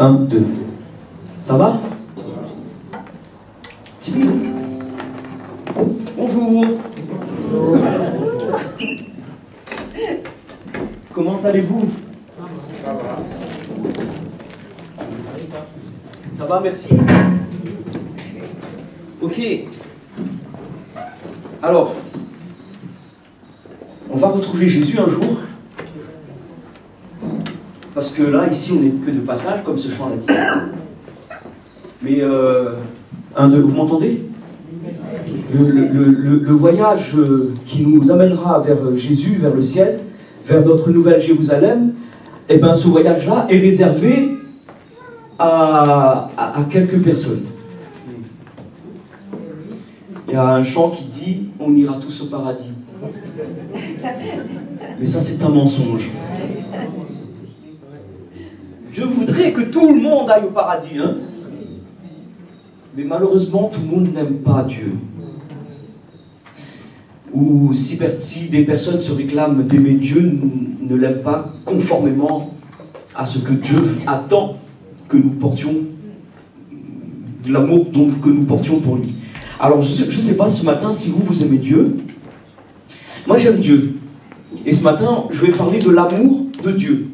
Un, deux. Ça va? Timide. Bonjour. Comment allez-vous? Ça va, merci. Ok. Alors, on va retrouver Jésus un jour. Parce que là, ici, on n'est que de passage, comme ce chant l'a dit. Mais, un, deux, vous m'entendez? Le voyage qui nous amènera vers Jésus, vers le ciel, vers notre nouvelle Jérusalem, eh bien, ce voyage-là est réservé à quelques personnes. Il y a un chant qui dit « On ira tous au paradis ». Mais ça, c'est un mensonge. Je voudrais que tout le monde aille au paradis, hein. Mais malheureusement, tout le monde n'aime pas Dieu. Ou si des personnes se réclament d'aimer Dieu, ne l'aiment pas conformément à ce que Dieu attend que nous portions, l'amour que nous portions pour lui. Alors, je ne sais pas ce matin si vous aimez Dieu. Moi, j'aime Dieu. Et ce matin, je vais parler de l'amour de Dieu.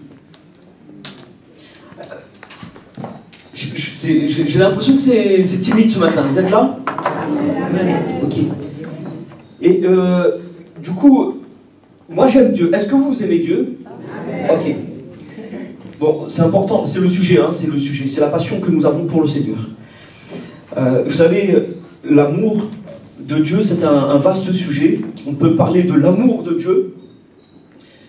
J'ai l'impression que c'est timide ce matin. Vous êtes là? Amen. Ok. Et du coup, moi j'aime Dieu. Est-ce que vous aimez Dieu? Ok. Bon, c'est important, c'est le sujet, hein, c'est le sujet. C'est la passion que nous avons pour le Seigneur. Vous savez, l'amour de Dieu, c'est un vaste sujet. On peut parler de l'amour de Dieu,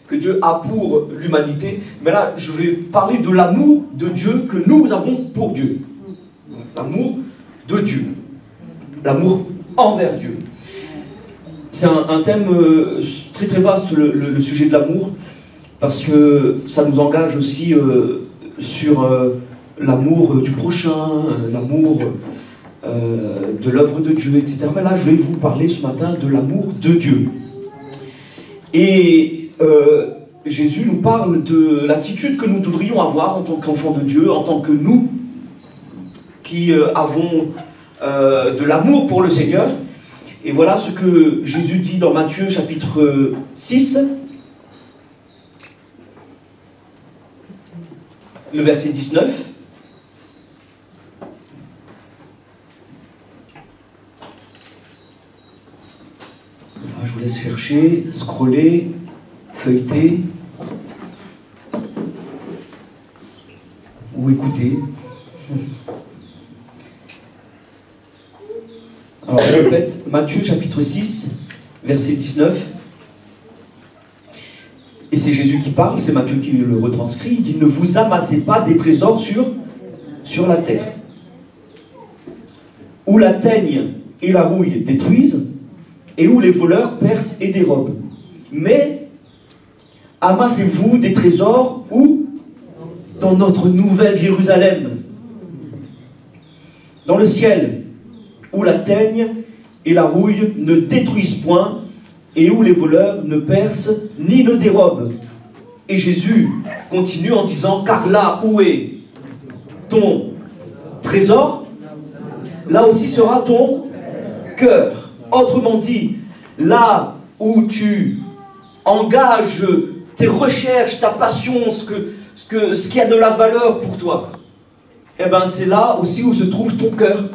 que Dieu a pour l'humanité. Mais là, je vais parler de l'amour de Dieu que nous avons pour Dieu. L'amour de Dieu. L'amour envers Dieu. C'est un thème très très vaste, le sujet de l'amour, parce que ça nous engage aussi sur l'amour du prochain, l'amour de l'œuvre de Dieu, etc. Mais là, je vais vous parler ce matin de l'amour de Dieu. Et Jésus nous parle de l'attitude que nous devrions avoir en tant qu'enfants de Dieu, en tant que nous qui avons de l'amour pour le Seigneur. Et voilà ce que Jésus dit dans Matthieu chapitre 6, le verset 19. Je vous laisse chercher, scroller, feuilleter ou écouter. Alors je répète, Matthieu chapitre 6, verset 19. Et c'est Jésus qui parle, c'est Matthieu qui le retranscrit. Il dit « Ne vous amassez pas des trésors sur la terre, où la teigne et la rouille détruisent, et où les voleurs percent et dérobent. Mais amassez-vous des trésors où? Dans notre nouvelle Jérusalem, dans le ciel, où la teigne et la rouille ne détruisent point, et où les voleurs ne percent ni ne dérobent. » Et Jésus continue en disant « Car là où est ton trésor, là aussi sera ton cœur. » Autrement dit, là où tu engages tes recherches, ta passion, ce qui a de la valeur pour toi, eh bien c'est là aussi où se trouve ton cœur.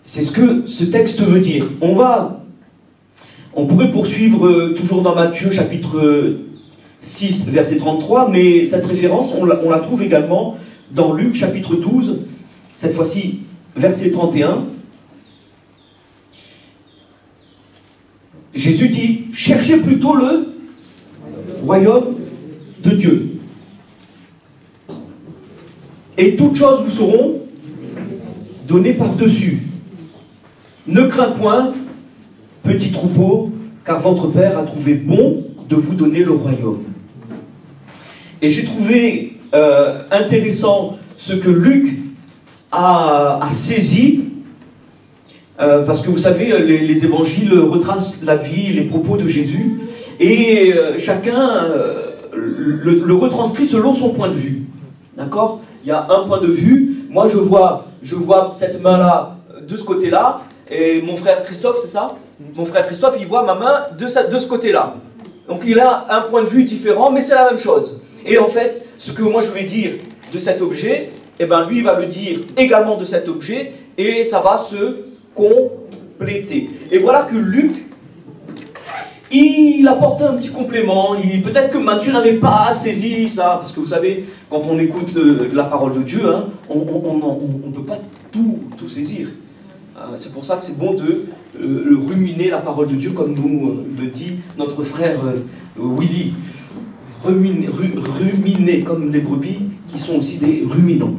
C'est ce que ce texte veut dire. On pourrait poursuivre toujours dans Matthieu chapitre 6, verset 33, mais cette référence, on la trouve également dans Luc chapitre 12, cette fois-ci verset 31. Jésus dit « Cherchez plutôt le royaume de Dieu. Et toutes choses vous seront données par-dessus. Ne crains point, petit troupeau, car votre Père a trouvé bon de vous donner le royaume. » Et j'ai trouvé intéressant ce que Luc a saisi, parce que vous savez, les évangiles retracent la vie, les propos de Jésus, et chacun le retranscrit selon son point de vue. D'accord? Il y a un point de vue. Moi, je vois cette main-là de ce côté-là. Et mon frère Christophe, c'est ça? Mon frère Christophe, il voit ma main de ce côté-là. Donc il a un point de vue différent, mais c'est la même chose. Et en fait, ce que moi je vais dire de cet objet, eh ben lui va le dire également de cet objet, et ça va se compléter. Et voilà que Luc, il apporte un petit complément. Peut-être que Matthieu n'avait pas saisi ça, parce que vous savez, quand on écoute la parole de Dieu, hein, on ne peut pas tout saisir. C'est pour ça que c'est bon de ruminer la parole de Dieu, comme nous le dit notre frère Willy. Ruminer comme les brebis, qui sont aussi des ruminants.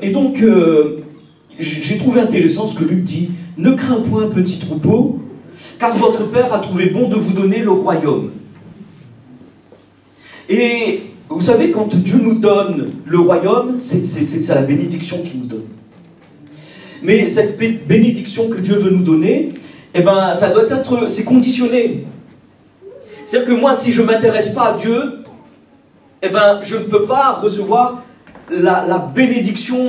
Et donc, j'ai trouvé intéressant ce que Luc dit. « Ne crains point, petit troupeau, car votre Père a trouvé bon de vous donner le royaume. » Et vous savez, quand Dieu nous donne le royaume, c'est la bénédiction qu'il nous donne. Mais cette bénédiction que Dieu veut nous donner, eh ben, ça doit être, c'est conditionné. C'est-à-dire que moi, si je ne m'intéresse pas à Dieu, eh ben, je ne peux pas recevoir la bénédiction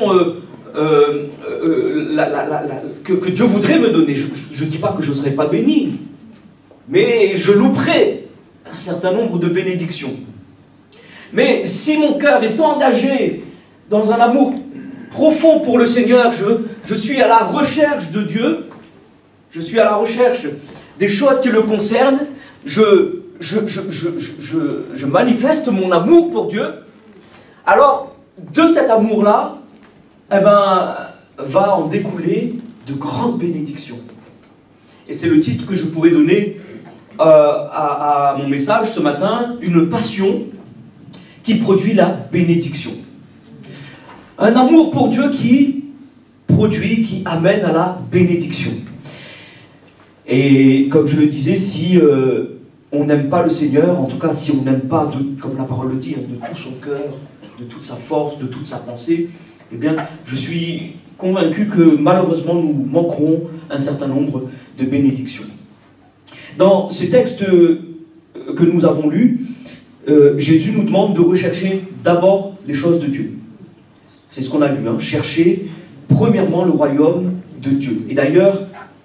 que Dieu voudrait me donner. Je ne dis pas que je ne serai pas béni, mais je louperai un certain nombre de bénédictions. Mais si mon cœur est engagé dans un amour profond pour le Seigneur, je suis à la recherche de Dieu, je suis à la recherche des choses qui le concernent, je manifeste mon amour pour Dieu, alors de cet amour-là, eh ben, va en découler de grandes bénédictions. Et c'est le titre que je pourrais donner à mon message ce matin, une passion qui produit la bénédiction. Un amour pour Dieu qui produit, qui amène à la bénédiction. Et comme je le disais, si on n'aime pas le Seigneur, en tout cas si on n'aime pas, comme la parole le dit, de tout son cœur, de toute sa force, de toute sa pensée, eh bien, je suis convaincu que malheureusement nous manquerons un certain nombre de bénédictions. Dans ce texte que nous avons lu, Jésus nous demande de rechercher d'abord les choses de Dieu. C'est ce qu'on a lu, hein, chercher premièrement le royaume de Dieu. Et d'ailleurs,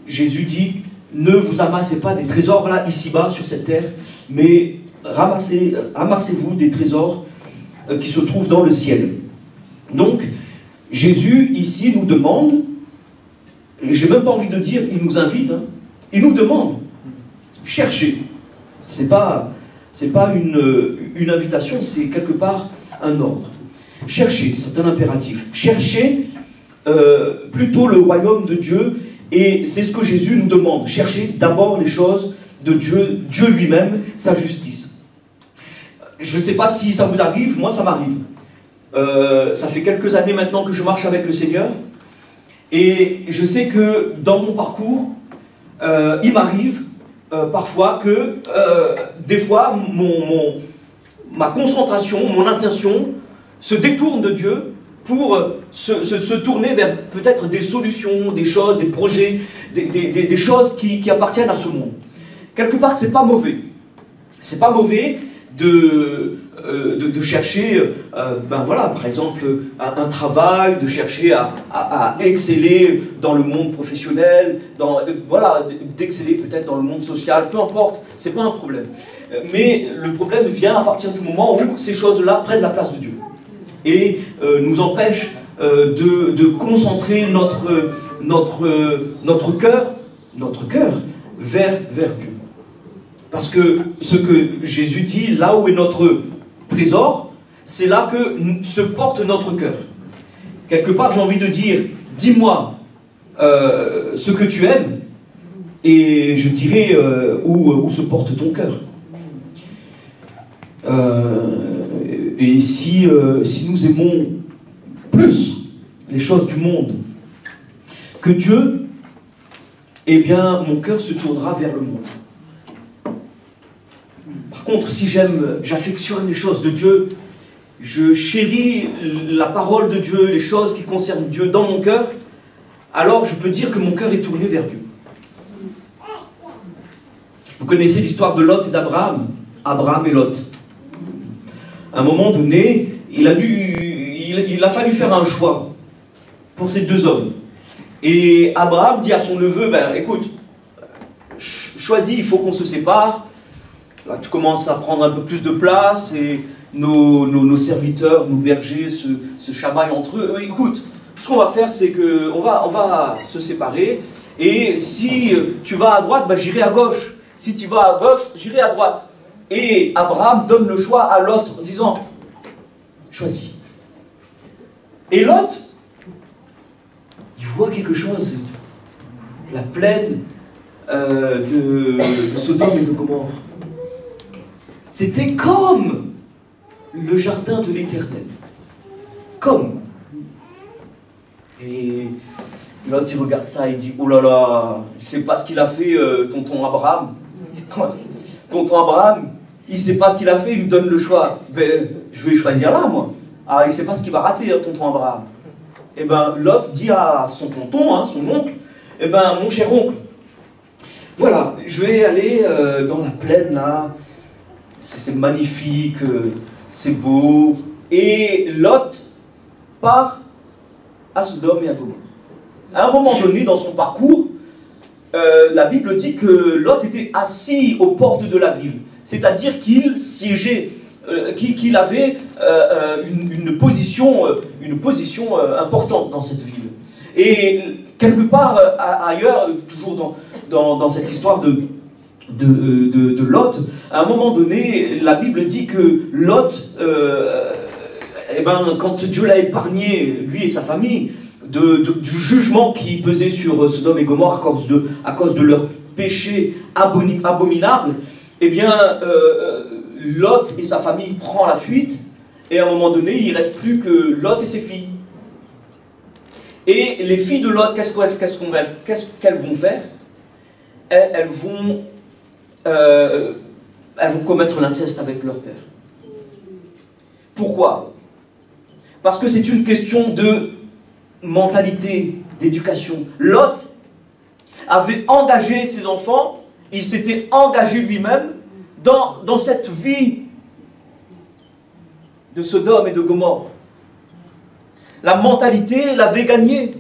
Jésus dit, ne vous amassez pas des trésors là, ici-bas, sur cette terre, mais amassez-vous des trésors qui se trouvent dans le ciel. Donc, Jésus, ici, nous demande, j'ai même pas envie de dire, il nous invite, hein, il nous demande, cherchez. C'est pas une invitation, c'est quelque part un ordre. Cherchez, c'est un impératif. Cherchez plutôt le royaume de Dieu, et c'est ce que Jésus nous demande. Cherchez d'abord les choses de Dieu, Dieu lui-même, sa justice. Je ne sais pas si ça vous arrive, moi ça m'arrive. Ça fait quelques années maintenant que je marche avec le Seigneur, et je sais que dans mon parcours, il m'arrive parfois que des fois ma concentration, mon intention se détourne de Dieu pour se tourner vers peut-être des solutions, des choses, des projets, des choses qui appartiennent à ce monde. Quelque part, c'est pas mauvais. C'est pas mauvais de chercher, ben voilà, par exemple, un travail, de chercher à exceller dans le monde professionnel, voilà, d'exceller peut-être dans le monde social, peu importe, c'est pas un problème. Mais le problème vient à partir du moment où ces choses-là prennent la place de Dieu et nous empêchent de concentrer notre cœur vers Dieu. Parce que ce que Jésus dit, là où est notre trésor, c'est là que se porte notre cœur. Quelque part, j'ai envie de dire, dis-moi ce que tu aimes, et je dirai où se porte ton cœur. Et si nous aimons plus les choses du monde que Dieu, eh bien, mon cœur se tournera vers le monde. Par contre, si j'affectionne les choses de Dieu, je chéris la parole de Dieu, les choses qui concernent Dieu dans mon cœur, alors je peux dire que mon cœur est tourné vers Dieu. Vous connaissez l'histoire de Lot et d'Abraham, Abraham et Lot. À un moment donné, il a fallu faire un choix pour ces deux hommes. Et Abraham dit à son neveu, ben écoute, choisis, il faut qu'on se sépare. Là, tu commences à prendre un peu plus de place et nos serviteurs, nos bergers se chamaillent entre eux. Écoute, ce qu'on va faire, c'est qu'on va se séparer. Et si tu vas à droite, ben, j'irai à gauche. Si tu vas à gauche, j'irai à droite. Et Abraham donne le choix à Lot en disant, choisis. Et Lot, il voit quelque chose, la plaine de Sodome et de Gomorrhe. C'était comme le jardin de l'Éternel. Comme. Et Lot, il regarde ça et il dit, oh là là, il ne sait pas ce qu'il a fait, tonton Abraham. Tonton Abraham, il ne sait pas ce qu'il a fait, il me donne le choix. Ben, je vais choisir là, moi. Ah, il ne sait pas ce qu'il va rater, tonton Abraham. Et bien, Lot dit à son tonton, son oncle, eh ben, mon cher oncle, voilà, je vais aller dans la plaine, là, c'est magnifique, c'est beau. Et Lot part à Sodome et à Gomorrhe. À un moment donné, dans son parcours, la Bible dit que Lot était assis aux portes de la ville. C'est-à-dire qu'il siégeait, qu'il avait une position importante dans cette ville. Et quelque part ailleurs, toujours dans cette histoire de Lot, à un moment donné, la Bible dit que Lot, quand Dieu l'a épargné, lui et sa famille, du jugement qui pesait sur Sodome et Gomorrhe à cause de leur péché abominable, eh bien, Lot et sa famille prennent la fuite, et à un moment donné, il ne reste plus que Lot et ses filles. Et les filles de Lot, qu'est-ce qu'elles vont faire? Elles vont commettre l'inceste avec leur père. Pourquoi? Parce que c'est une question de mentalité, d'éducation. Lot avait engagé ses enfants, il s'était engagé lui-même dans cette vie de Sodome et de Gomorrhe. La mentalité l'avait gagné.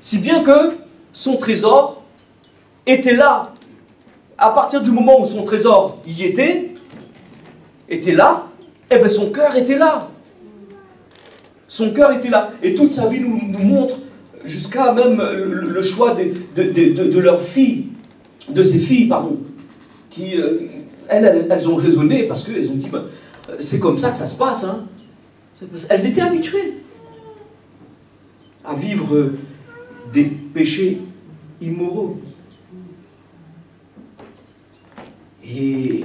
Si bien que son trésor était là. À partir du moment où son trésor y était là, eh bien son cœur était là. Son cœur était là. Et toute sa vie nous montre, jusqu'à même le choix de leurs filles, de ses filles, pardon, qui, elles ont raisonné parce qu'elles ont dit, ben, c'est comme ça que ça se passe. Hein. Elles étaient habituées à vivre des péchés immoraux. Et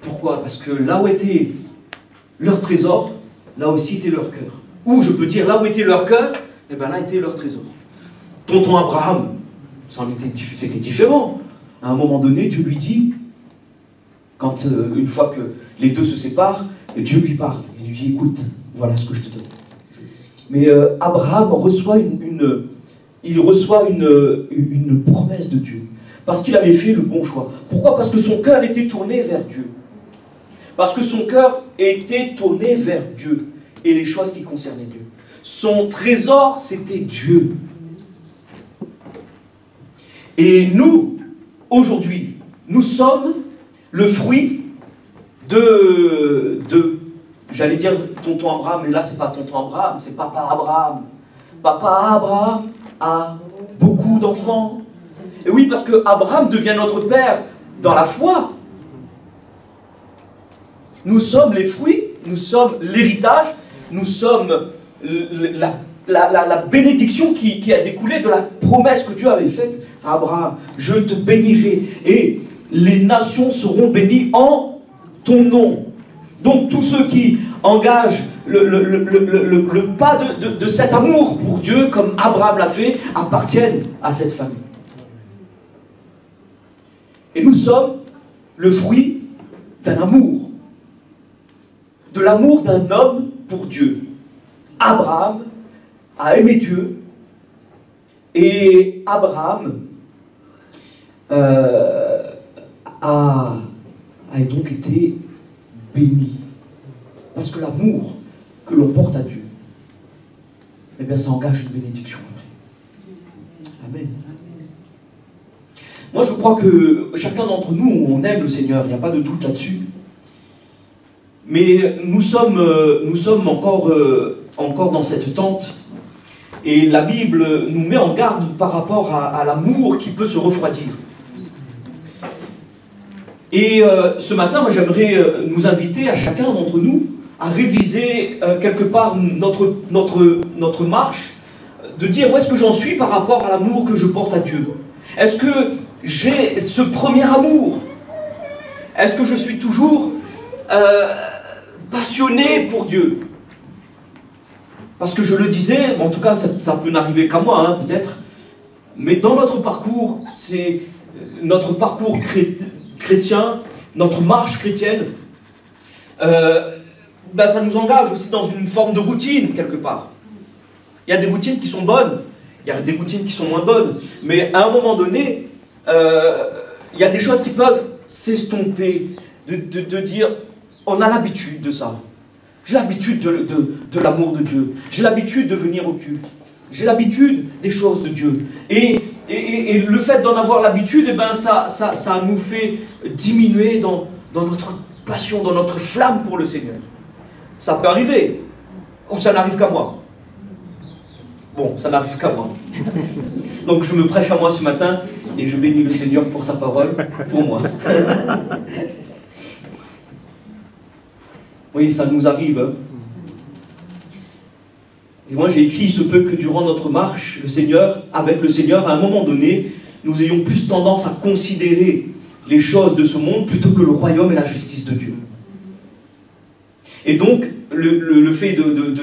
pourquoi? Parce que là où était leur trésor, là aussi était leur cœur. Ou je peux dire, là où était leur cœur, et bien là était leur trésor. Tonton Abraham, c'était différent. À un moment donné, Dieu lui dit, une fois que les deux se séparent, Dieu lui parle. Il lui dit, écoute, voilà ce que je te donne. Mais Abraham reçoit une promesse de Dieu. Parce qu'il avait fait le bon choix. Pourquoi? Parce que son cœur était tourné vers Dieu. Parce que son cœur était tourné vers Dieu et les choses qui concernaient Dieu. Son trésor, c'était Dieu. Et nous, aujourd'hui, nous sommes le fruit j'allais dire tonton Abraham, mais là, c'est pas tonton Abraham, c'est papa Abraham. Papa Abraham a beaucoup d'enfants. Et oui, parce que Abraham devient notre père dans la foi. Nous sommes les fruits, nous sommes l'héritage, nous sommes la bénédiction qui a découlé de la promesse que Dieu avait faite à Abraham. Je te bénirai et les nations seront bénies en ton nom. Donc tous ceux qui engagent le pas de cet amour pour Dieu, comme Abraham l'a fait, appartiennent à cette famille. Et nous sommes le fruit d'un amour. De l'amour d'un homme pour Dieu. Abraham a aimé Dieu. Et Abraham a donc été béni. Parce que l'amour que l'on porte à Dieu, eh bien ça engage une bénédiction. Amen. Moi je crois que chacun d'entre nous, on aime le Seigneur, il n'y a pas de doute là-dessus. Mais nous sommes encore dans cette tente. Et la Bible nous met en garde par rapport à l'amour qui peut se refroidir. Et ce matin, moi j'aimerais nous inviter à chacun d'entre nous à réviser quelque part notre marche, de dire où est-ce que j'en suis par rapport à l'amour que je porte à Dieu. Est-ce que j'ai ce premier amour? Est-ce que je suis toujours passionné pour Dieu? Parce que je le disais, en tout cas ça peut n'arriver qu'à moi, hein, peut-être, mais dans notre parcours, c'est notre parcours chrétien, notre marche chrétienne, ça nous engage aussi dans une forme de routine, quelque part. Il y a des routines qui sont bonnes, il y a des routines qui sont moins bonnes, mais à un moment donné, il y a des choses qui peuvent s'estomper, de dire, on a l'habitude de ça. J'ai l'habitude de l'amour de Dieu. J'ai l'habitude de venir au culte. J'ai l'habitude des choses de Dieu. Et le fait d'en avoir l'habitude, ça nous fait diminuer dans notre passion, dans notre flamme pour le Seigneur. Ça peut arriver. Ou ça n'arrive qu'à moi. Bon, ça n'arrive qu'à moi. Donc je me prêche à moi ce matin et je bénis le Seigneur pour sa parole, pour moi. Oui, ça nous arrive. Hein. Et moi j'ai écrit, il se peut que durant notre marche, avec le Seigneur, à un moment donné, nous ayons plus tendance à considérer les choses de ce monde plutôt que le royaume et la justice de Dieu. Et donc, le fait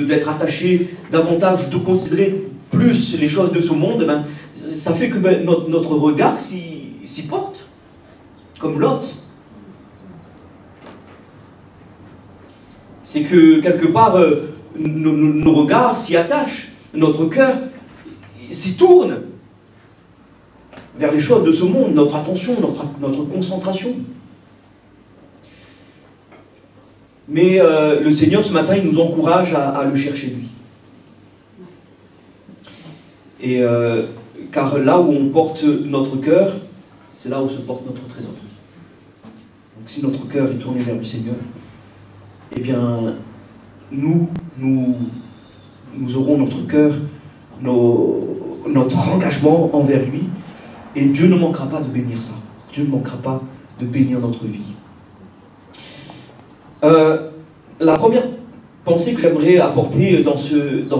d'être attaché davantage, de considérer plus les choses de ce monde, ça fait que notre regard s'y porte, comme Lot. C'est que, quelque part, nos regards s'y attachent, notre cœur s'y tourne vers les choses de ce monde, notre attention, notre concentration. Mais le Seigneur, ce matin, il nous encourage à le chercher, lui. Et car là où on porte notre cœur, c'est là où se porte notre trésor. Donc si notre cœur est tourné vers le Seigneur, eh bien, nous aurons notre cœur, notre engagement envers lui, et Dieu ne manquera pas de bénir ça. Dieu ne manquera pas de bénir notre vie. La première pensée que j'aimerais apporter dans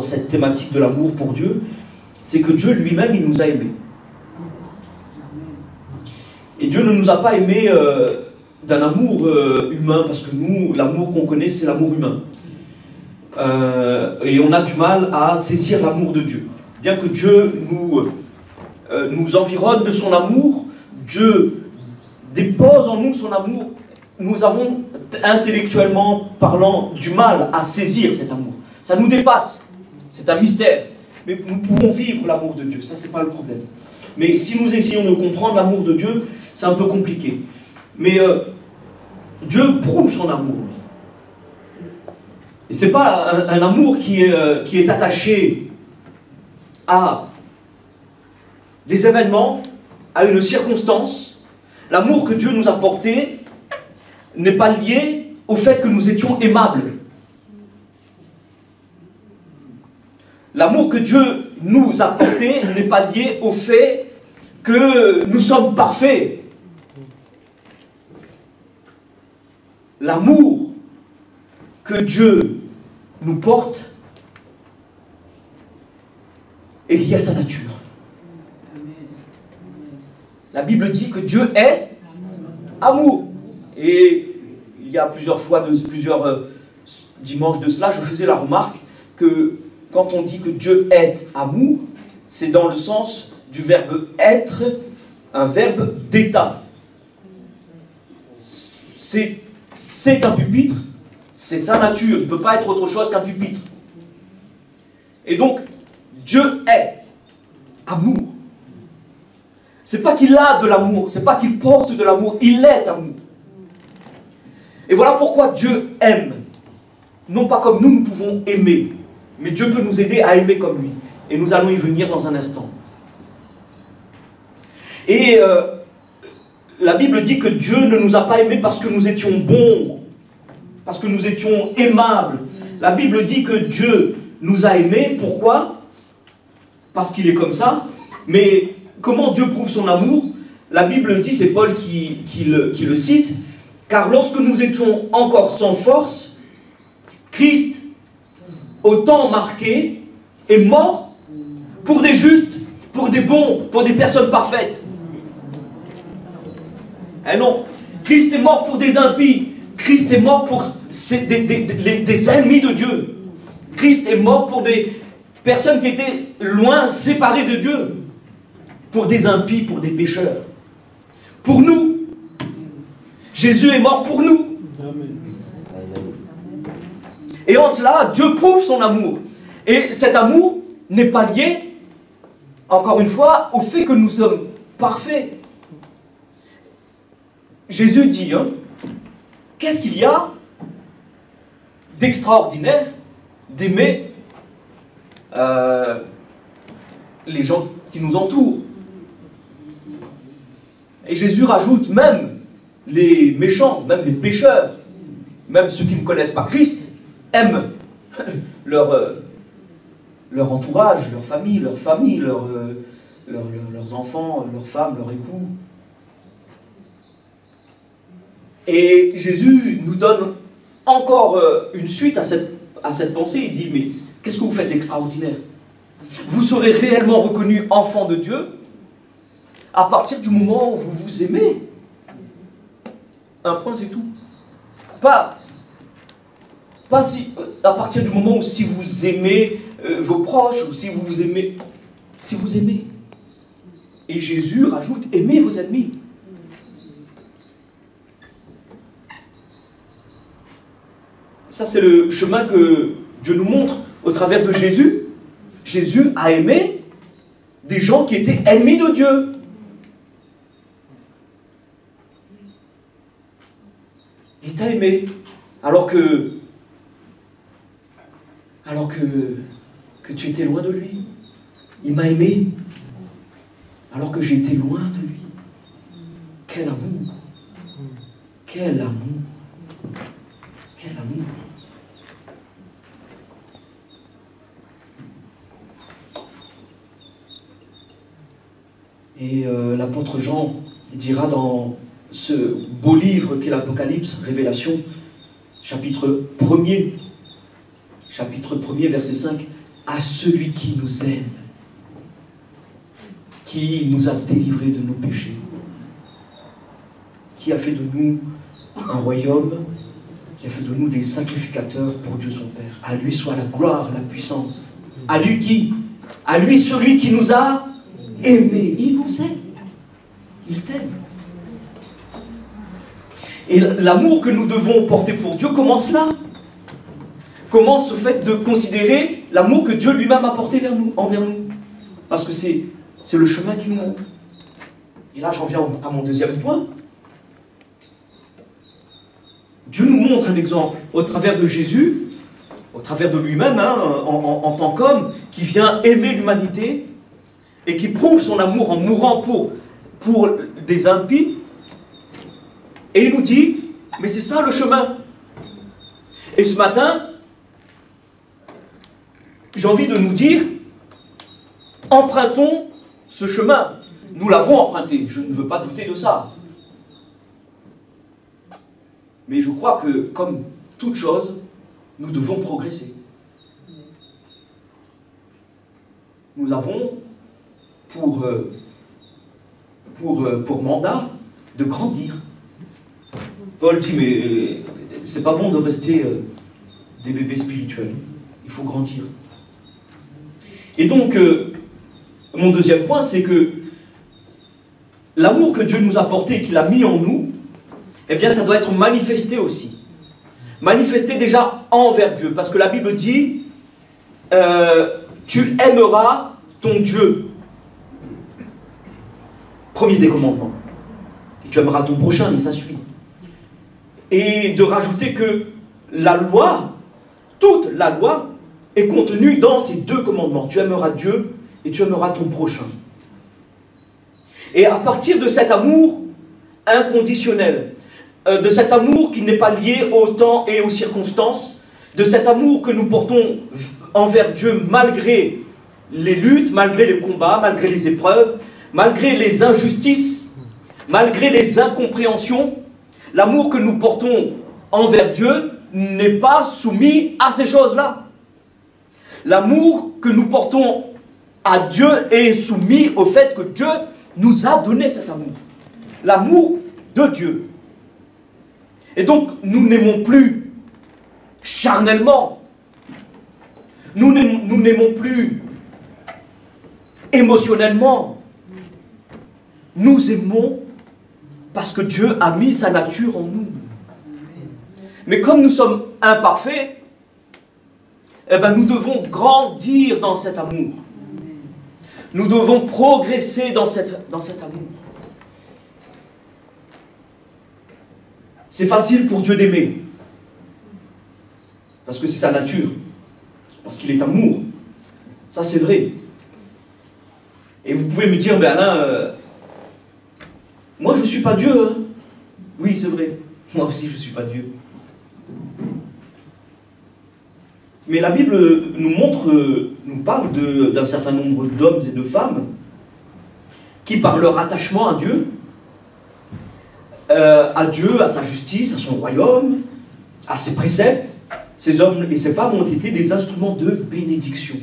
cette thématique de l'amour pour Dieu, c'est que Dieu lui-même, il nous a aimés. Et Dieu ne nous a pas aimés d'un amour humain, parce que nous, l'amour qu'on connaît, c'est l'amour humain. Et on a du mal à saisir l'amour de Dieu. Bien que Dieu nous environne de son amour, Dieu dépose en nous son amour, nous avons, intellectuellement parlant, du mal à saisir cet amour. Ça nous dépasse, c'est un mystère. Mais nous pouvons vivre l'amour de Dieu, ça c'est pas le problème. Mais si nous essayons de comprendre l'amour de Dieu, c'est un peu compliqué. Mais Dieu prouve son amour. Et ce n'est pas un amour qui est attaché à les événements, à une circonstance. L'amour que Dieu nous a porté n'est pas lié au fait que nous étions aimables. L'amour que Dieu nous a porté n'est pas lié au fait que nous sommes parfaits. L'amour que Dieu nous porte est lié à sa nature. La Bible dit que Dieu est amour. Et il y a plusieurs dimanches de cela, je faisais la remarque que quand on dit que Dieu est amour, c'est dans le sens du verbe être, un verbe d'état. C'est un pupitre, c'est sa nature, il ne peut pas être autre chose qu'un pupitre. Et donc, Dieu est amour. C'est pas qu'il a de l'amour, c'est pas qu'il porte de l'amour, il est amour. Et voilà pourquoi Dieu aime. non pas comme nous pouvons aimer, mais Dieu peut nous aider à aimer comme lui. Et nous allons y venir dans un instant. Et la Bible dit que Dieu ne nous a pas aimés parce que nous étions bons, parce que nous étions aimables. La Bible dit que Dieu nous a aimés. Pourquoi? Parce qu'il est comme ça. Mais comment Dieu prouve son amour? La Bible dit, c'est Paul qui le cite, car lorsque nous étions encore sans force, Christ, au temps marqué, est mort pour des justes, pour des bons, pour des personnes parfaites. Eh non, Christ est mort pour des impies. Christ est mort pour des ennemis de Dieu. Christ est mort pour des personnes qui étaient loin, séparées de Dieu. Pour des impies, pour des pécheurs. Pour nous. Jésus est mort pour nous. Et en cela, Dieu prouve son amour. Et cet amour n'est pas lié, encore une fois, au fait que nous sommes parfaits. Jésus dit, hein, qu'est-ce qu'il y a d'extraordinaire d'aimer les gens qui nous entourent? Et Jésus rajoute, même les méchants, même les pécheurs, même ceux qui ne connaissent pas Christ, aiment leur entourage, leur famille, leurs enfants, leurs femmes, leurs époux. Et Jésus nous donne encore une suite à cette pensée. Il dit, mais qu'est-ce que vous faites d'extraordinaire? Vous serez réellement reconnu enfant de Dieu à partir du moment où vous vous aimez. Un point, c'est tout. Pas si, à partir du moment où si vous aimez vos proches, ou si vous vous aimez. Si vous aimez. Et Jésus rajoute, aimez vos ennemis. Ça, c'est le chemin que Dieu nous montre au travers de Jésus. Jésus a aimé des gens qui étaient ennemis de Dieu. Il t'a aimé alors que tu étais loin de lui. Il m'a aimé alors que j'étais loin de lui. Quel amour! Quel amour! Quel amour! Et l'apôtre Jean dira dans ce beau livre qu'est l'Apocalypse, Révélation, chapitre 1er, verset 5, à celui qui nous aime, qui nous a délivrés de nos péchés, qui a fait de nous un royaume, qui a fait de nous des sacrificateurs pour Dieu son Père. À lui soit la gloire, la puissance. À lui qui? À lui celui qui nous a aimés. Il nous aime. Il t'aime. Et l'amour que nous devons porter pour Dieu commence là. Commence au fait de considérer l'amour que Dieu lui-même a porté envers nous. Parce que c'est le chemin qui nous montre. Et là, j'en viens à mon deuxième point. Dieu nous montre un exemple au travers de Jésus, au travers de lui-même, hein, en tant qu'homme, qui vient aimer l'humanité et qui prouve son amour en mourant pour des impies. Et il nous dit, mais c'est ça le chemin. Et ce matin, j'ai envie de nous dire, empruntons ce chemin. Nous l'avons emprunté, je ne veux pas douter de ça. Mais je crois que, comme toute chose, nous devons progresser. Nous avons pour mandat de grandir. Paul dit, mais c'est pas bon de rester des bébés spirituels. Il faut grandir. Et donc, mon deuxième point, c'est que l'amour que Dieu nous a porté et qu'il a mis en nous, eh bien, ça doit être manifesté aussi. Manifesté déjà envers Dieu. Parce que la Bible dit, tu aimeras ton Dieu. Premier des commandements. Et tu aimeras ton prochain, mais ça suit. Et de rajouter que la loi toute la loi est contenue dans ces deux commandements. Tu aimeras Dieu et tu aimeras ton prochain. Et à partir de cet amour inconditionnel, de cet amour qui n'est pas lié au temps et aux circonstances, de cet amour que nous portons envers Dieu malgré les luttes, malgré les combats, malgré les épreuves, malgré les injustices, malgré les incompréhensions, l'amour que nous portons envers Dieu n'est pas soumis à ces choses-là. L'amour que nous portons à Dieu est soumis au fait que Dieu nous a donné cet amour. L'amour de Dieu. Et donc, nous n'aimons plus charnellement. Nous n'aimons plus émotionnellement. Nous aimons parce que Dieu a mis sa nature en nous. Mais comme nous sommes imparfaits, eh ben nous devons grandir dans cet amour. Nous devons progresser dans cet amour. C'est facile pour Dieu d'aimer. Parce que c'est sa nature. Parce qu'il est amour. Ça, c'est vrai. Et vous pouvez me dire, mais Alain, moi, je ne suis pas Dieu. Hein. Oui, c'est vrai. Moi aussi, je ne suis pas Dieu. Mais la Bible nous parle d'un certain nombre d'hommes et de femmes qui, par leur attachement à Dieu, à sa justice, à son royaume, à ses préceptes, ces hommes et ces femmes ont été des instruments de bénédiction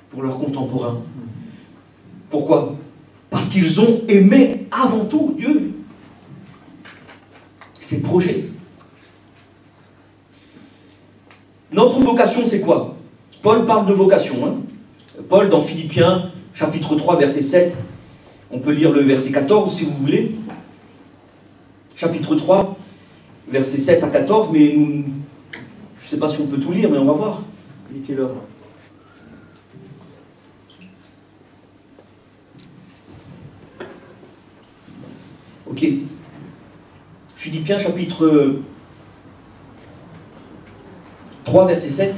pour leurs contemporains. Pourquoi? Parce qu'ils ont aimé avant tout Dieu, ses projets. Notre vocation, c'est quoi? Paul parle de vocation. Hein. Paul, dans Philippiens, chapitre 3, verset 7, on peut lire le verset 14 si vous voulez. Chapitre 3, verset 7 à 14, mais je ne sais pas si on peut tout lire, mais on va voir. Il est quelle heure? Ok. Philippiens, chapitre 3, verset 7.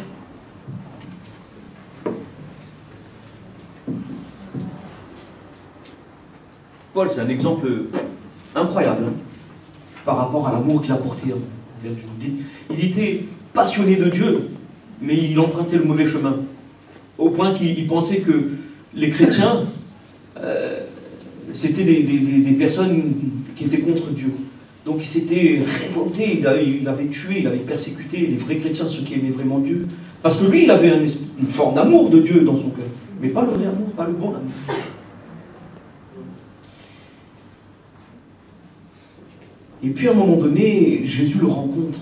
Paul, c'est un exemple incroyable hein, par rapport à l'amour qu'il a porté. Hein. Il était passionné de Dieu, mais il empruntait le mauvais chemin. Au point qu'il pensait que les chrétiens, c'était des personnes qui étaient contre Dieu. Donc il s'était révolté, il avait tué, il avait persécuté les vrais chrétiens, ceux qui aimaient vraiment Dieu. Parce que lui, il avait une forme d'amour de Dieu dans son cœur. Mais pas le vrai amour, pas le bon amour. Et puis à un moment donné, Jésus le rencontre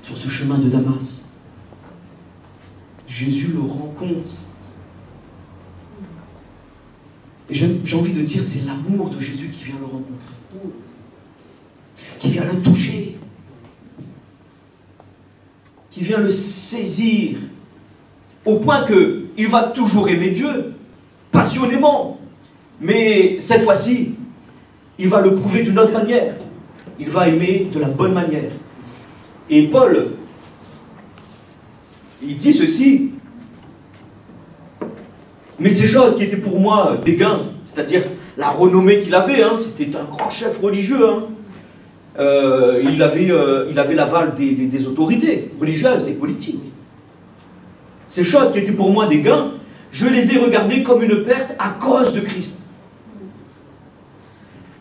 sur ce chemin de Damas. Jésus le rencontre. Et j'ai envie de dire, c'est l'amour de Jésus qui vient le rencontrer. Qui vient le toucher. Qui vient le saisir. Au point qu'il va toujours aimer Dieu, passionnément. Mais cette fois-ci, il va le prouver d'une autre manière. Il va aimer de la bonne manière. Et Paul, il dit ceci. Mais ces choses qui étaient pour moi des gains, c'est-à-dire la renommée qu'il avait, hein, c'était un grand chef religieux. Hein. Il avait l'aval des autorités religieuses et politiques. Ces choses qui étaient pour moi des gains, je les ai regardées comme une perte à cause de Christ.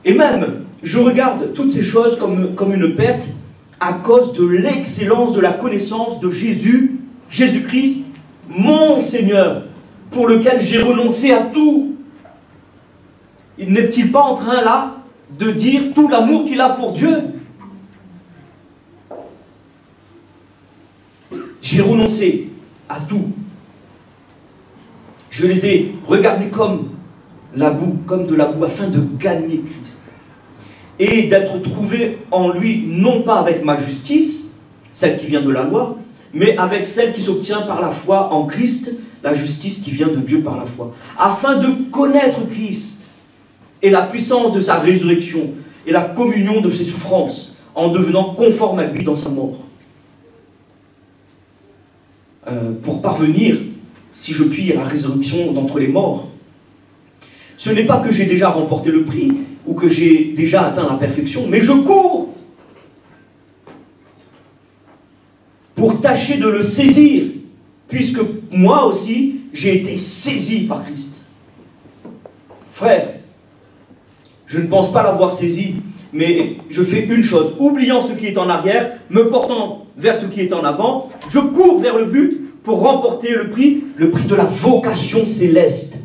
Et même, je regarde toutes ces choses comme une perte à cause de l'excellence de la connaissance de Jésus, Jésus-Christ, mon Seigneur, pour lequel j'ai renoncé à tout. N'est-il pas en train là de dire tout l'amour qu'il a pour Dieu? J'ai renoncé à tout. Je les ai regardés comme la boue, comme de la boue, afin de gagner Christ. Et d'être trouvé en lui, non pas avec ma justice, celle qui vient de la loi, mais avec celle qui s'obtient par la foi en Christ, la justice qui vient de Dieu par la foi. Afin de connaître Christ et la puissance de sa résurrection et la communion de ses souffrances, en devenant conforme à lui dans sa mort. pour parvenir, si je puis, à la résurrection d'entre les morts. Ce n'est pas que j'ai déjà remporté le prix ou que j'ai déjà atteint la perfection, mais je cours pour tâcher de le saisir, puisque moi aussi, j'ai été saisi par Christ. Frère, je ne pense pas l'avoir saisi, mais je fais une chose, oubliant ce qui est en arrière, me portant vers ce qui est en avant, je cours vers le but pour remporter le prix de la vocation céleste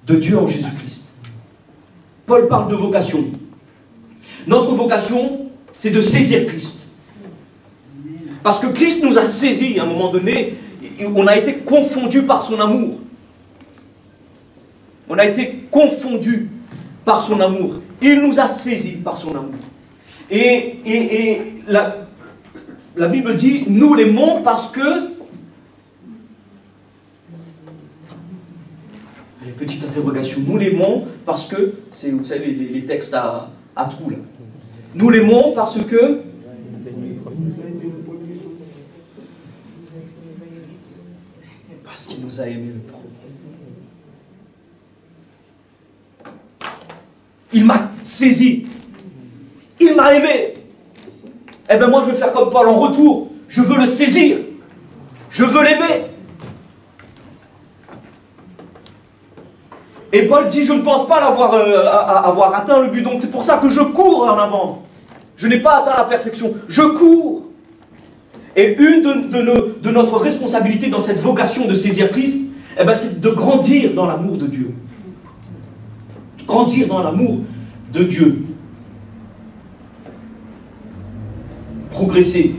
de Dieu en Jésus-Christ. Paul parle de vocation. Notre vocation, c'est de saisir Christ. Parce que Christ nous a saisis à un moment donné, on a été confondus par son amour. On a été confondus par son amour. Il nous a saisis par son amour. Et la Bible dit, nous l'aimons parce que... Les petites interrogations. Nous l'aimons parce que... C'est, vous savez, les textes à trous, là. Nous l'aimons parce que... Parce qu'il nous a aimés le premier. Il m'a saisi. Il m'a aimé. Eh bien moi je vais faire comme Paul en retour. Je veux le saisir. Je veux l'aimer. Et Paul dit, je ne pense pas avoir atteint le but. Donc c'est pour ça que je cours en avant. Je n'ai pas atteint la perfection. Je cours. Et une de notre responsabilité dans cette vocation de saisir Christ, eh ben, c'est de grandir dans l'amour de Dieu. Grandir dans l'amour de Dieu. Progresser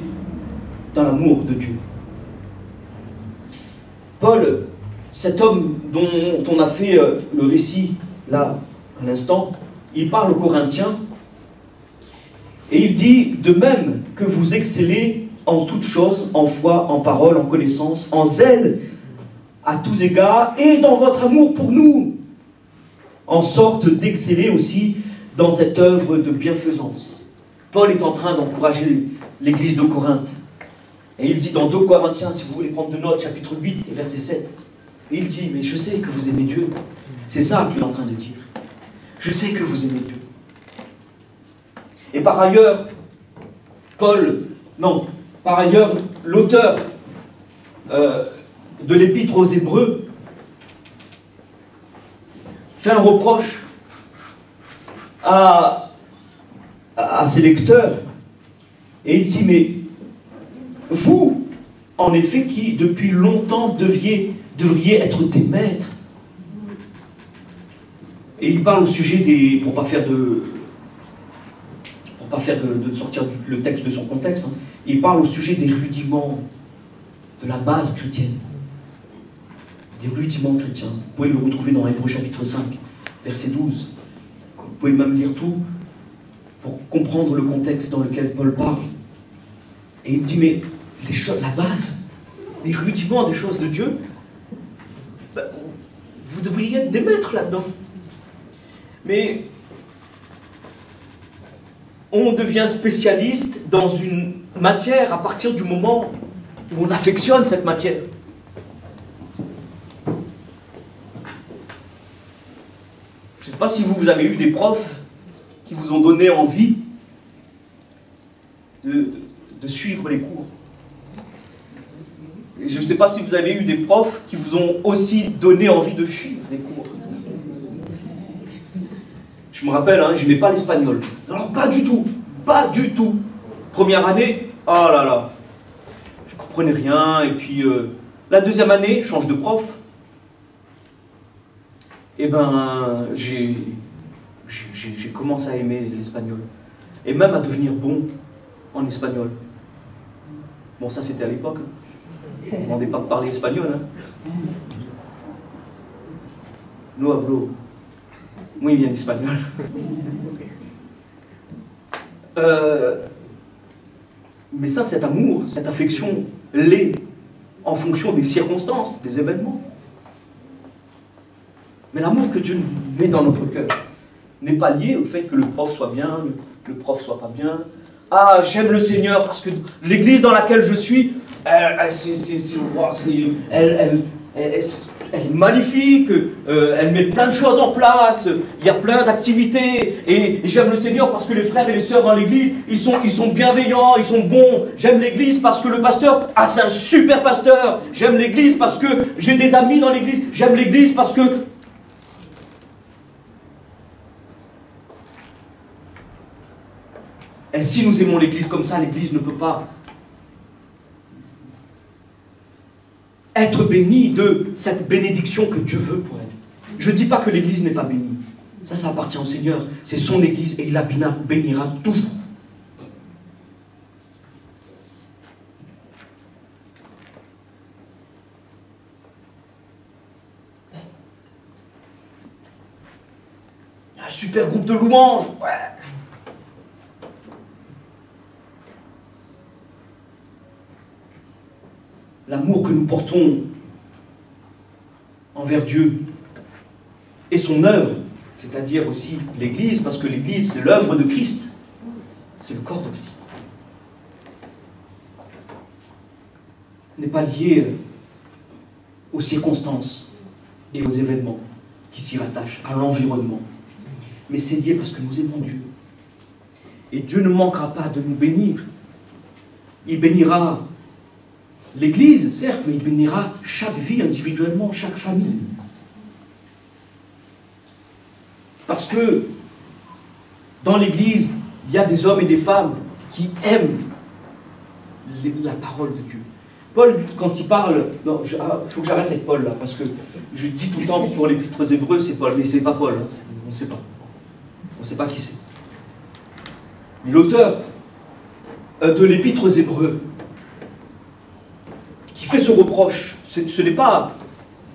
dans l'amour de Dieu. Paul, cet homme dont on a fait le récit, là, à l'instant, il parle aux Corinthiens, et il dit, de même que vous excellez en toutes choses, en foi, en parole, en connaissance, en zèle, à tous égards, et dans votre amour pour nous, en sorte d'exceller aussi dans cette œuvre de bienfaisance. Paul est en train d'encourager l'église de Corinthe. Et il dit dans 2 Corinthiens, si vous voulez prendre de notes, chapitre 8 et verset 7, il dit, mais je sais que vous aimez Dieu. C'est ça qu'il est en train de dire. Je sais que vous aimez Dieu. Et par ailleurs, l'auteur de l'épître aux Hébreux fait un reproche à ses lecteurs, et il dit, mais vous, en effet, qui depuis longtemps devriez être des maîtres. Et il parle au sujet des... pour pas faire de sortir le texte de son contexte, hein, il parle au sujet des rudiments de la base chrétienne. Des rudiments chrétiens. Vous pouvez le retrouver dans Hébreux chapitre 5, verset 12. Vous pouvez même lire tout pour comprendre le contexte dans lequel Paul parle. Et il dit, mais la base, les rudiments des choses de Dieu, ben, vous devriez être des maîtres là-dedans. Mais on devient spécialiste dans une matière à partir du moment où on affectionne cette matière. Je ne sais pas si vous avez eu des profs qui vous ont donné envie de suivre les cours. Et je ne sais pas si vous avez eu des profs qui vous ont aussi donné envie de suivre les cours. Je me rappelle, hein, je n'aimais pas l'espagnol. Alors pas du tout, pas du tout. Première année, oh là là, je ne comprenais rien. Et puis la deuxième année, je change de prof. Et ben, j'ai commencé à aimer l'espagnol. Et même à devenir bon en espagnol. Bon, ça c'était à l'époque. On ne demandait pas de parler espagnol. Hein. No hablo muy bien espagnol. Mais ça, cet amour, cette affection, l'est en fonction des circonstances, des événements. Mais l'amour que Dieu met dans notre cœur n'est pas lié au fait que le prof soit bien, le prof soit pas bien. Ah, j'aime le Seigneur parce que l'église dans laquelle je suis, Elle est magnifique, elle met plein de choses en place, il y a plein d'activités, et j'aime le Seigneur parce que les frères et les sœurs dans l'église, ils sont bienveillants, ils sont bons. J'aime l'église parce que le pasteur, c'est un super pasteur. J'aime l'église parce que j'ai des amis dans l'église. J'aime l'église parce que... Et si nous aimons l'église comme ça, l'église ne peut pas être bénie de cette bénédiction que Dieu veut pour elle. Je ne dis pas que l'église n'est pas bénie. Ça appartient au Seigneur. C'est son église et il la bénira toujours. Un super groupe de louanges. Ouais. L'amour que nous portons envers Dieu et son œuvre, c'est-à-dire aussi l'Église, parce que l'Église, c'est l'œuvre de Christ. C'est le corps de Christ. N'est pas lié aux circonstances et aux événements qui s'y rattachent, à l'environnement. Mais c'est lié parce que nous aimons Dieu. Et Dieu ne manquera pas de nous bénir. Il bénira l'Église, certes, mais il bénira chaque vie individuellement, chaque famille. Parce que dans l'Église, il y a des hommes et des femmes qui aiment la parole de Dieu. Paul, quand il parle... Non, il faut que j'arrête avec Paul, là, parce que je dis tout le temps pour l'Épître aux Hébreux, c'est Paul, mais c'est pas Paul. Hein, on ne sait pas. On ne sait pas qui c'est. Mais l'auteur de l'Épître aux Hébreux, qui fait ce reproche, ce n'est pas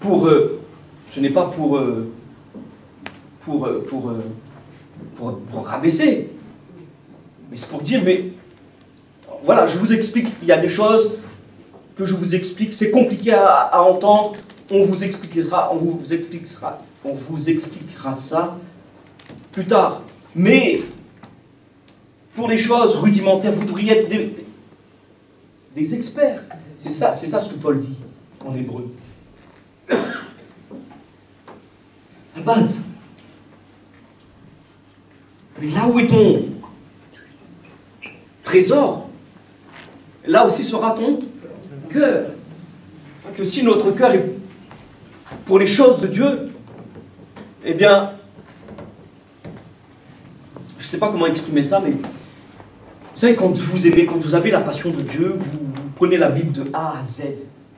pour rabaisser, mais c'est pour dire, mais voilà, je vous explique, il y a des choses que je vous explique, c'est compliqué à entendre, on vous expliquera ça plus tard. Mais pour les choses rudimentaires, vous devriez être des experts. C'est ça ce que Paul dit en hébreu. La base. Mais là où est ton trésor, là aussi sera ton cœur. Que si notre cœur est pour les choses de Dieu, eh bien, je ne sais pas comment exprimer ça, mais vous savez, quand vous aimez, quand vous avez la passion de Dieu, vous prenez la Bible de A à Z,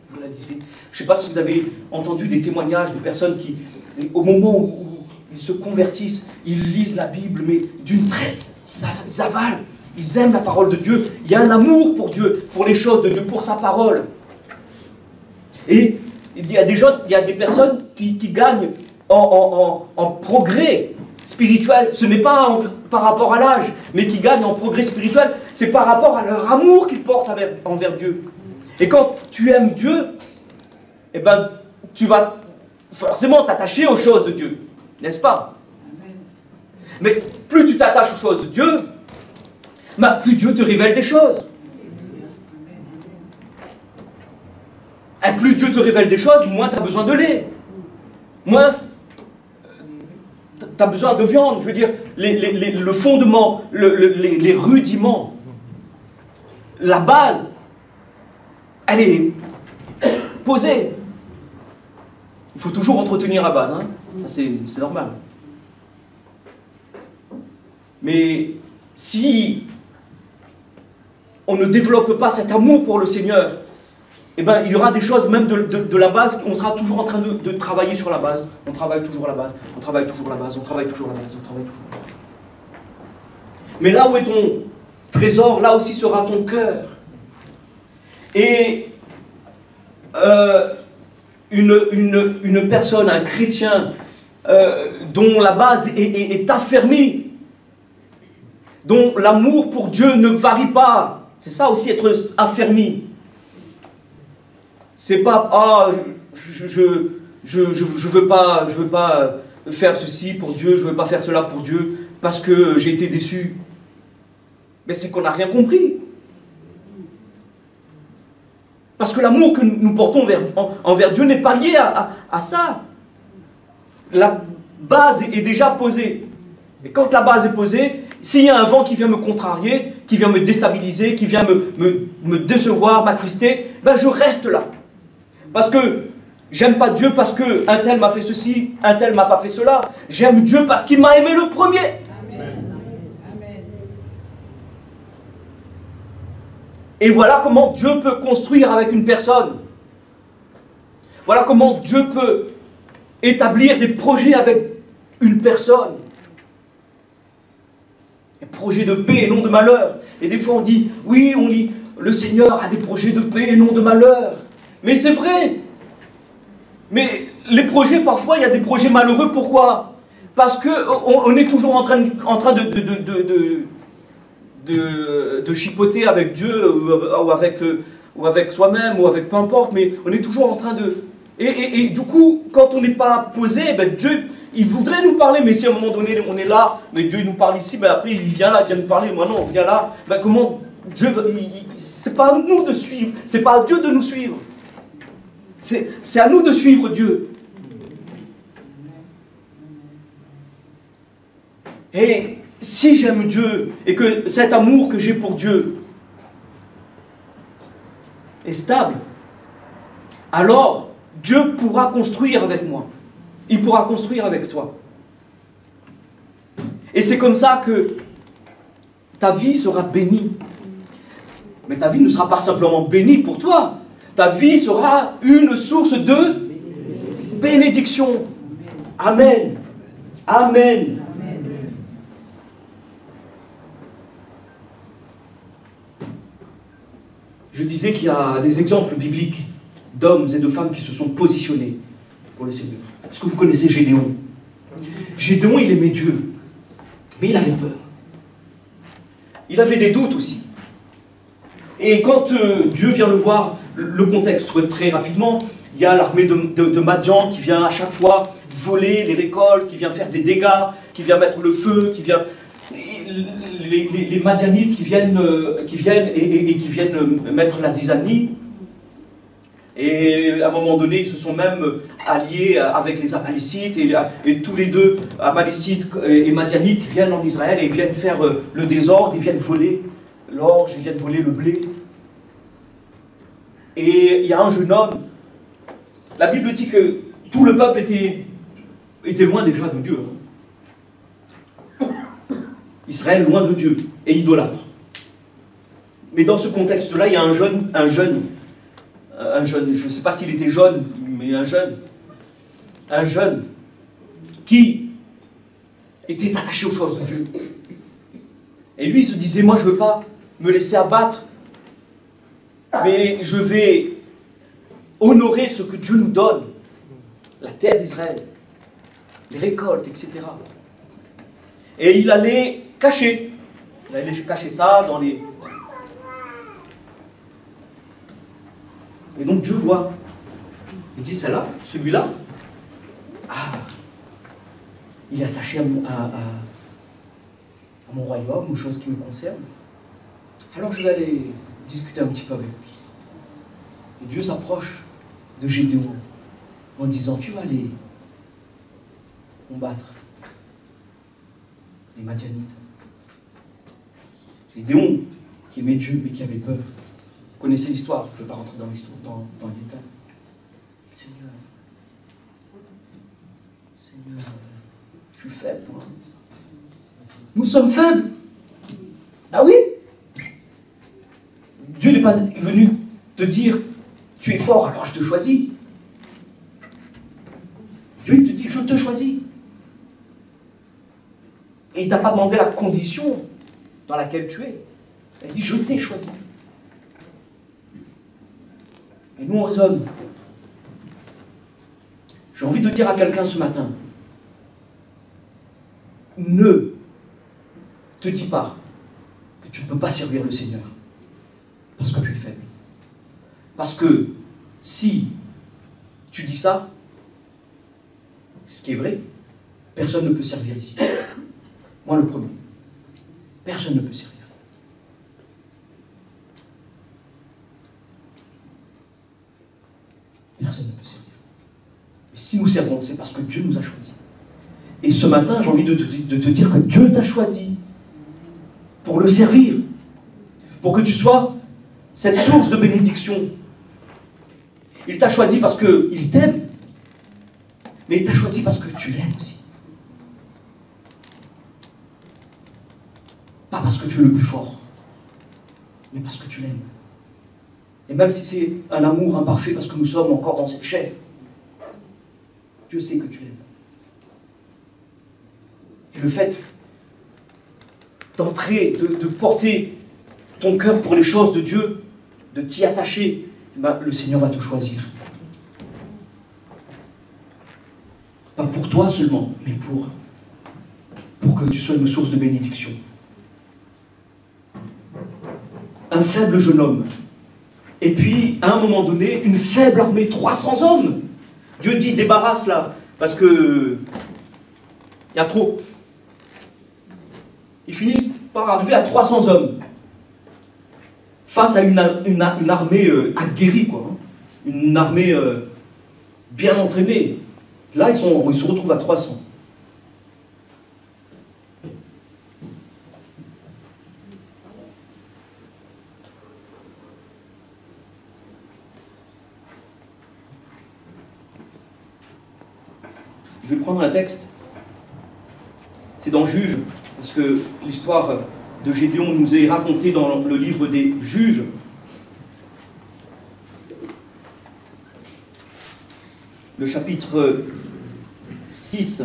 vous la lisez. Je ne sais pas si vous avez entendu des témoignages de personnes qui, au moment où ils se convertissent, ils lisent la Bible, mais d'une traite, ils avalent, ils aiment la parole de Dieu, il y a un amour pour Dieu, pour les choses de Dieu, pour sa parole. Et il y a des personnes qui gagnent en progrès spirituel. Ce n'est pas par rapport à l'âge, mais qui gagnent en progrès spirituel, c'est par rapport à leur amour qu'ils portent envers Dieu. Et quand tu aimes Dieu, eh ben, tu vas forcément t'attacher aux choses de Dieu, n'est-ce pas? Mais plus tu t'attaches aux choses de Dieu, plus Dieu te révèle des choses. Et plus Dieu te révèle des choses, moins tu as besoin de lait. Moins tu as besoin de viande. Je veux dire, le fondement, les rudiments, la base, elle est posée. Il faut toujours entretenir la base. Hein. Ça, c'est normal. Mais si on ne développe pas cet amour pour le Seigneur, eh ben, il y aura des choses même de la base, on sera toujours en train de travailler sur la base. On travaille toujours la base, on travaille toujours la base, on travaille toujours la base, on travaille toujours la base. Mais là où est ton trésor, là aussi sera ton cœur. Et une personne, un chrétien, dont la base est affermie, dont l'amour pour Dieu ne varie pas, c'est ça aussi être affermi. C'est pas, je veux pas faire ceci pour Dieu, je veux pas faire cela pour Dieu, parce que j'ai été déçu. Mais c'est qu'on n'a rien compris. Parce que l'amour que nous portons envers Dieu n'est pas lié à ça. La base est déjà posée. Et quand la base est posée, s'il y a un vent qui vient me contrarier, qui vient me déstabiliser, qui vient me décevoir, m'attrister, ben je reste là. Parce que j'aime pas Dieu parce qu'un tel m'a fait ceci, un tel m'a pas fait cela. J'aime Dieu parce qu'il m'a aimé le premier. Amen. Et voilà comment Dieu peut construire avec une personne. Voilà comment Dieu peut établir des projets avec une personne. Des projets de paix et non de malheur. Et des fois on dit, oui, on lit, le Seigneur a des projets de paix et non de malheur. Mais c'est vrai. Mais les projets, parfois, il y a des projets malheureux. Pourquoi? Parce qu'on est toujours en train de chipoter avec Dieu ou avec soi-même ou avec peu importe, mais on est toujours en train de... Et du coup, quand on n'est pas posé, ben Dieu, il voudrait nous parler, mais si à un moment donné on est là, mais Dieu nous parle ici, ben après il vient là, il vient nous parler, moi non, on vient là, ben comment Dieu, c'est pas à nous de suivre, c'est pas à Dieu de nous suivre, c'est à nous de suivre Dieu. Et si j'aime Dieu et que cet amour que j'ai pour Dieu est stable, alors Dieu pourra construire avec moi. Il pourra construire avec toi. Et c'est comme ça que ta vie sera bénie. Mais ta vie ne sera pas simplement bénie pour toi. Ta vie sera une source de bénédiction. Amen. Amen. Je disais qu'il y a des exemples bibliques d'hommes et de femmes qui se sont positionnés pour le Seigneur. Est-ce que vous connaissez Gédéon? Gédéon, il aimait Dieu, mais il avait peur. Il avait des doutes aussi. Et quand Dieu vient le voir, le contexte très rapidement, il y a l'armée de Madian qui vient à chaque fois voler les récoltes, qui vient faire des dégâts, qui vient mettre le feu, qui vient... Les Madianites qui viennent mettre la zizanie. Et à un moment donné, ils se sont même alliés avec les Amalicites, et tous les deux, Amalicites et Madianites, viennent en Israël et ils viennent faire le désordre, ils viennent voler l'orge, ils viennent voler le blé. Et il y a un jeune homme, la Bible dit que tout le peuple était loin déjà de Dieu. Israël loin de Dieu et idolâtre. Mais dans ce contexte-là, il y a un jeune, je ne sais pas s'il était jeune, mais un jeune qui était attaché aux choses de Dieu. Et lui, il se disait, moi je ne veux pas me laisser abattre, mais je vais honorer ce que Dieu nous donne, la terre d'Israël, les récoltes, etc. Et il allait cacher ça dans les... Et donc Dieu voit. Il dit, c'est là, celui-là, il est attaché à mon royaume, aux choses qui me concernent. Alors je vais aller discuter un petit peu avec lui. Et Dieu s'approche de Gédéon en disant, tu vas aller combattre les Madianites. Gédéon, qui aimait Dieu mais qui avait peur. Vous connaissez l'histoire, je ne vais pas rentrer dans l'histoire, dans les détails. Seigneur, je suis faible, moi. Nous sommes faibles. Ah oui? Dieu n'est pas venu te dire, tu es fort, alors je te choisis. Dieu te dit, je te choisis. Et il ne t'a pas demandé la condition dans laquelle tu es. Il dit, je t'ai choisi. Et nous, on raisonne. J'ai envie de dire à quelqu'un ce matin, ne te dis pas que tu ne peux pas servir le Seigneur parce que tu es faible. Parce que si tu dis ça, ce qui est vrai, personne ne peut servir ici. Moi le premier. Personne ne peut servir. personne ne peut servir. Et si nous servons, c'est parce que Dieu nous a choisis. Et ce matin, j'ai envie de te dire que Dieu t'a choisi pour le servir, pour que tu sois cette source de bénédiction. Il t'a choisi parce qu'il t'aime, mais il t'a choisi parce que tu l'aimes aussi. Pas parce que tu es le plus fort, mais parce que tu l'aimes. Et même si c'est un amour imparfait, parce que nous sommes encore dans cette chair, Dieu sait que tu l'aimes. Et le fait d'entrer, de porter ton cœur pour les choses de Dieu, de t'y attacher, ben, le Seigneur va te choisir. Pas pour toi seulement, mais pour que tu sois une source de bénédiction. Un faible jeune homme, et puis à un moment donné, une faible armée, 300 hommes. Dieu dit, débarrasse là, parce que il y a trop. Ils finissent par arriver à 300 hommes, face à une armée aguerrie, quoi, hein. Une armée bien entraînée. Là, ils se retrouvent à 300. Je vais prendre un texte. C'est dans Juges, parce que l'histoire de Gédéon nous est racontée dans le livre des Juges. Le chapitre 6.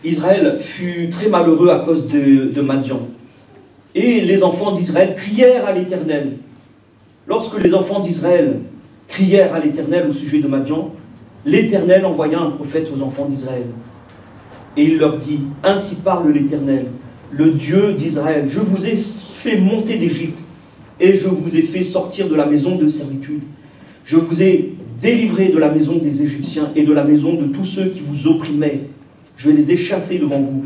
Israël fut très malheureux à cause de Madian. Et les enfants d'Israël crièrent à l'Éternel. Lorsque les enfants d'Israël crièrent à l'Éternel au sujet de Madian, l'Éternel envoya un prophète aux enfants d'Israël. Et il leur dit, ainsi parle l'Éternel, le Dieu d'Israël, je vous ai fait monter d'Égypte, et je vous ai fait sortir de la maison de servitude. Je vous ai délivré de la maison des Égyptiens et de la maison de tous ceux qui vous opprimaient. Je les ai chassés devant vous,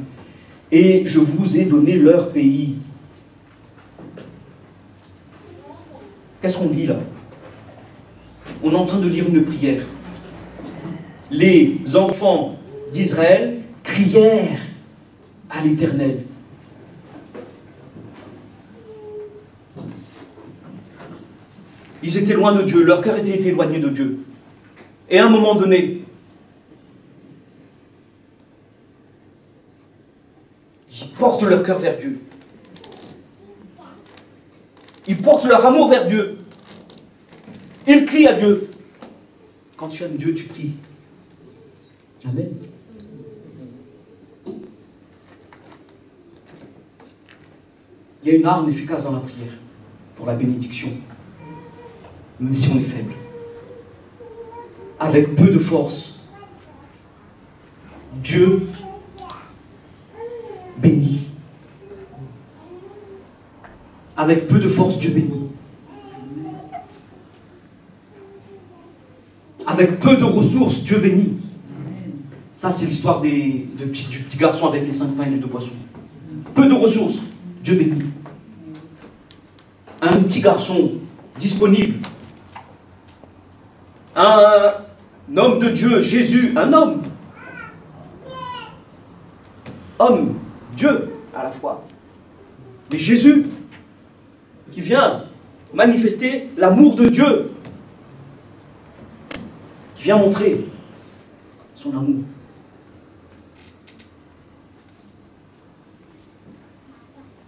et je vous ai donné leur pays. Qu'est-ce qu'on lit là? On est en train de lire une prière. Les enfants d'Israël crièrent à l'Éternel. Ils étaient loin de Dieu, leur cœur était éloigné de Dieu. Et à un moment donné, ils portent leur cœur vers Dieu. Ils portent leur amour vers Dieu. Ils crient à Dieu. Quand tu aimes Dieu, tu pries. Amen. Il y a une arme efficace dans la prière pour la bénédiction, même si on est faible. Avec peu de force, Dieu bénit. Avec peu de force, Dieu bénit. Avec peu de ressources, Dieu bénit. Ça, c'est l'histoire du petit garçon avec les 5 pains et les 2 poissons. Peu de ressources, Dieu bénit. Un petit garçon disponible. Un homme de Dieu, Jésus, un homme. Homme, Dieu, à la fois. Mais Jésus, qui vient manifester l'amour de Dieu, qui vient montrer son amour.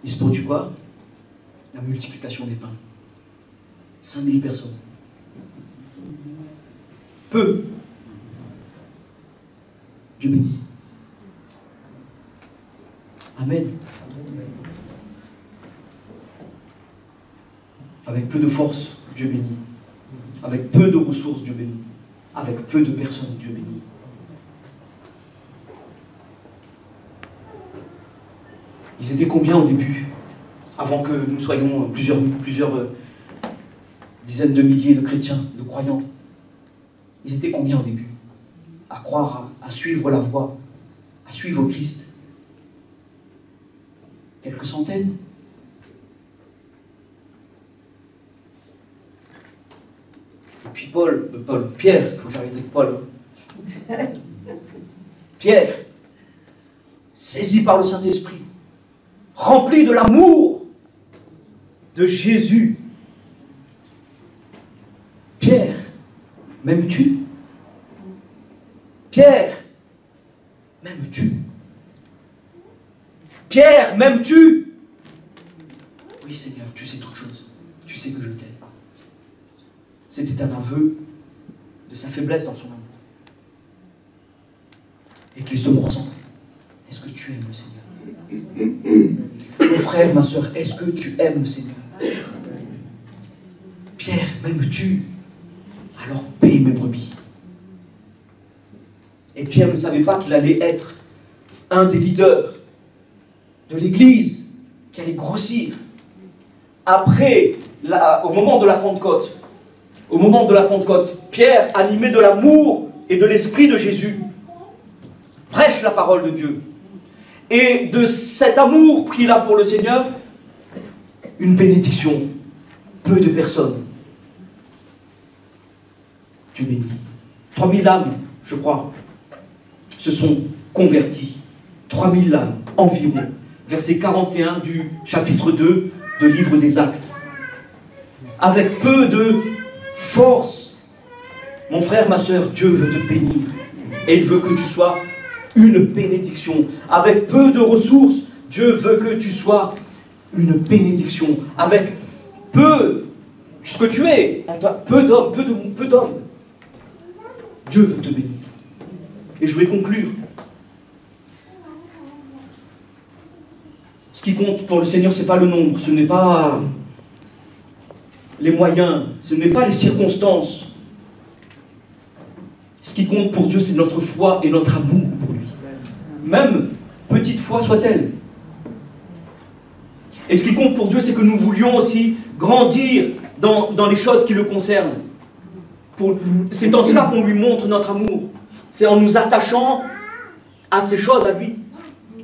Il se produit quoi? La multiplication des pains. 5000 personnes. Peu. Dieu bénit. Amen. Avec peu de force, Dieu bénit. Avec peu de ressources, Dieu bénit. Avec peu de personnes, Dieu bénit. Ils étaient combien au début? Avant que nous soyons plusieurs dizaines de milliers de chrétiens, de croyants. Ils étaient combien au début? À croire, à suivre la voie, à suivre Christ. Quelques centaines. Et puis Pierre, il faut que j'arrête avec Paul. Pierre, saisi par le Saint-Esprit, rempli de l'amour de Jésus. Pierre, m'aimes-tu? Pierre, m'aimes-tu? Pierre, m'aimes-tu? Oui, Seigneur, tu sais toutes choses. Tu sais que je t'aime. C'était un aveu de sa faiblesse dans son amour. Église de Morsan, est-ce que tu aimes le Seigneur? Mon frère, ma soeur, est-ce que tu aimes le Seigneur? Pierre, m'aimes-tu? Alors paie mes brebis. Et Pierre ne savait pas qu'il allait être un des leaders de l'Église, qui allait grossir. Après, au moment de la Pentecôte, Pierre, animé de l'amour et de l'Esprit de Jésus, prêche la parole de Dieu. Et de cet amour qu'il a pour le Seigneur, une bénédiction. Peu de personnes. Dieu bénit. 3000 âmes, je crois, se sont converties. 3000 âmes environ. Verset 41 du chapitre 2 de livre des Actes. Avec peu de force. Mon frère, ma soeur, Dieu veut te bénir. Et il veut que tu sois une bénédiction. Avec peu de ressources, Dieu veut que tu sois une bénédiction. Avec peu, ce que tu es, peu d'hommes, Dieu veut te bénir. Et je vais conclure. Ce qui compte pour le Seigneur, ce n'est pas le nombre, ce n'est pas les moyens, ce n'est pas les circonstances. Ce qui compte pour Dieu, c'est notre foi et notre amour pour lui. Même petite foi soit-elle. Et ce qui compte pour Dieu, c'est que nous voulions aussi grandir dans les choses qui le concernent. C'est en cela qu'on lui montre notre amour. C'est en nous attachant à ces choses à lui,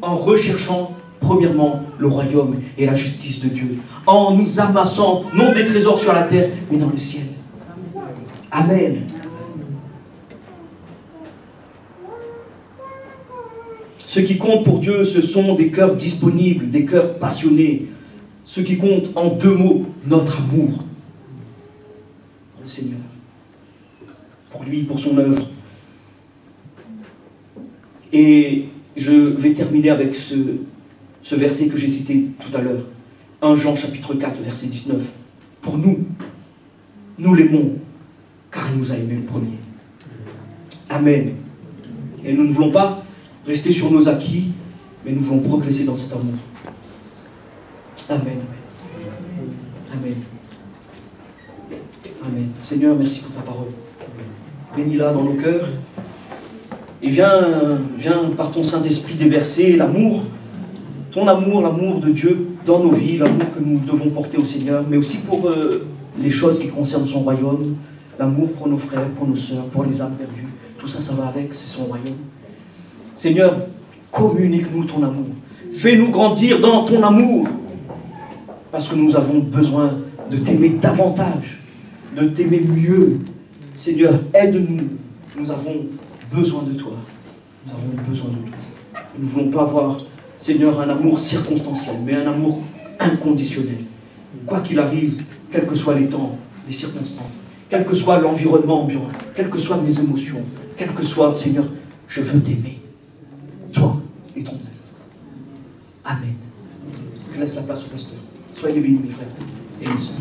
en recherchant premièrement le royaume et la justice de Dieu, en nous amassant non des trésors sur la terre, mais dans le ciel. Amen. Ce qui compte pour Dieu, ce sont des cœurs disponibles, des cœurs passionnés. Ce qui compte, en deux mots, notre amour pour le Seigneur, pour lui, pour son œuvre. Et je vais terminer avec ce verset que j'ai cité tout à l'heure. 1 Jean chapitre 4, verset 19. Pour nous l'aimons, car il nous a aimés le premier. Amen. Et nous ne voulons pas rester sur nos acquis, mais nous voulons progresser dans cet amour. Amen. Amen. Amen. Seigneur, merci pour ta parole. Bénis-la dans nos cœurs. Et viens par ton Saint-Esprit déverser l'amour, ton amour, l'amour de Dieu dans nos vies, l'amour que nous devons porter au Seigneur, mais aussi pour les choses qui concernent son royaume, l'amour pour nos frères, pour nos sœurs, pour les âmes perdues. Tout ça, ça va avec, c'est son royaume. Seigneur, communique-nous ton amour. Fais-nous grandir dans ton amour. Parce que nous avons besoin de t'aimer davantage, de t'aimer mieux. Seigneur, aide-nous. Nous avons besoin de toi. Nous avons besoin de toi. Nous ne voulons pas avoir, Seigneur, un amour circonstanciel, mais un amour inconditionnel. Quoi qu'il arrive, quels que soient les temps, les circonstances, quel que soit l'environnement ambiant, quelles que soient mes émotions, quel que soit, Seigneur, je veux t'aimer. Toi et ton œuvre. Amen. Je laisse la place au pasteur. Soyez bénis, mes frères et mes sœurs.